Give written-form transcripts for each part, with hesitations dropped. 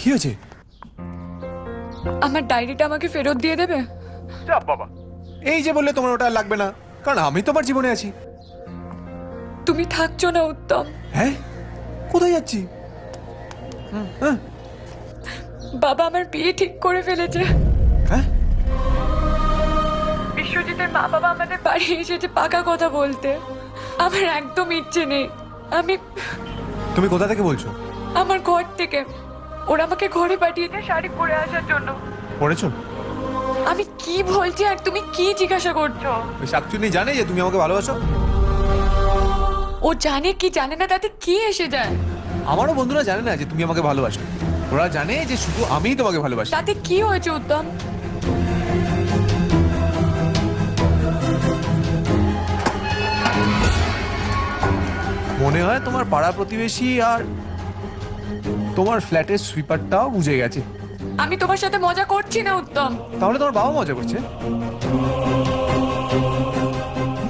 কি হয়েছে? আমার ডায়েরিটা আমাকে ফেরত দিয়ে দেবে? চাপ বাবা, এই যে বললে তোমার ওটা আর লাগবে না, কারণ আমি তোমার জীবনে আছি। তুমি থাকছো না উত্তম। হ্যাঁ, কোথায় যাচ্ছি? বাবা আমার বিয়ে ঠিক করে ফেলেছে। হ্যাঁ, বিশ্বজিতের মা বাবা আমাদের বাড়ি এসেছে পাকা কথা বলতে। আমার একদম ইচ্ছে নেই। তুমি কোথা থেকে বলছো? আমার ঘর থেকে। ওরা আমাকে ঘরে পাঠিয়েছে শাড়ি পরে আসার জন্য। পড়েছো? আমি কি বলছি আর তুমি কি জিজ্ঞাসা করছো? ওই শাকচুন্নি জানে যে তুমি আমাকে ভালোবাসো? ও জানে কি জানে না তাতে কি এসে যায়? আমারও বন্ধুরা জানে না যে তুমি আমাকে ভালোবাসো। ওরা জানে যে শুধু আমিই তোমাকে ভালোবাসি। তাতে কি হয়েছে উত্তম? মনে হয় তোমার পাড়া প্রতিবেশী আর তোমার ফ্ল্যাটের সুইপারটাও বুঝে গেছে। আমি তোমার সাথে মজা করছি না উত্তম। তাহলে তোমার বাবা মজা করছে?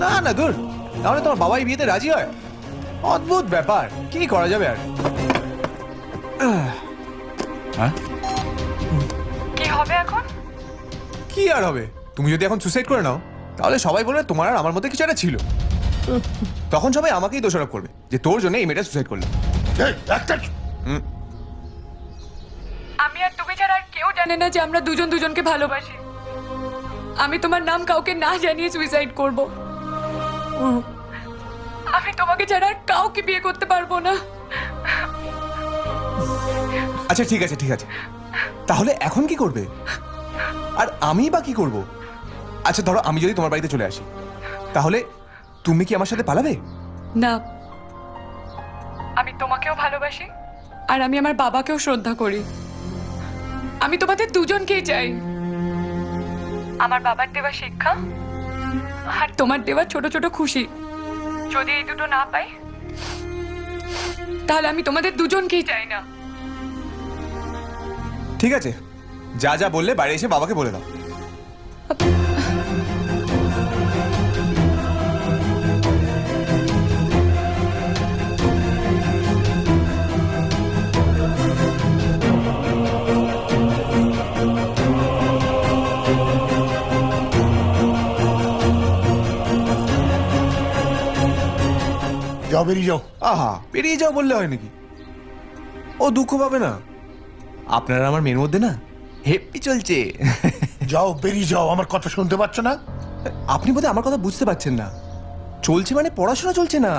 না না দূর, তাহলে তোমার বাবাই বিয়েতে রাজি হয়? অদ্ভুত ব্যাপার, কি করা যাবে আর? হ্যাঁ, কি হবে এখন? কি আর হবে? তুমি যদি এখন সুসাইড করে নাও তাহলে সবাই বলবে তোমার আর আমার মধ্যে কিছু একটা ছিল। তখন সবাই আমাকেই দোষারোপ করবে যে তোর জন্য এই মেয়েটা সুসাইড করলো। আমি আর তুমি ছাড়া আর কেউ জানে না যে আমরা দুজন দুজনকে ভালোবাসি। আমি তোমার নাম কাউকে না জানিয়ে সুইসাইড করব। আমি তোমাকে ছাড়া আর কাউকে বিয়ে করতে পারবো না। আচ্ছা ঠিক আছে ঠিক আছে, তাহলে এখন কি করবে? আর আমি বা কি করব? আচ্ছা ধরো আমি যদি তোমার বাড়িতে চলে আসি, তাহলে তুমি কি আমার সাথে পালাবে? না, আমি তোমাকেও ভালোবাসি আর আমি আমার বাবাকেও শ্রদ্ধা করি। আমি তোমাদের দুজনকেই চাই। আমার বাবার দেওয়া শিক্ষা আর তোমার দেওয়া ছোট ছোট খুশি, যদি এই দুটো না পাই তাহলে আমি তোমাদের দুজনকেই চাই না। ঠিক আছে, যা যা বললে বাইরে এসে বাবাকে বলে দাও। যাও, বেরিয়ে যাও। আহা, বেরিয়ে যাও বললে হয় নাকি? ও দুঃখ পাবে না। আপনারা আমার মেয়ের মধ্যে না হেপি চলছে। যাও, বেরিয়ে যাও। আমার কথা শুনতে পাচ্ছ না? আপনি বোধহয় আমার কথা বুঝতে পারছেন না। চলছে মানে পড়াশোনা চলছে না,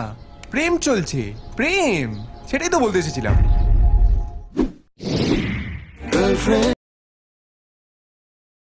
প্রেম চলছে। প্রেম, সেটাই তো বলতে এসেছিলাম।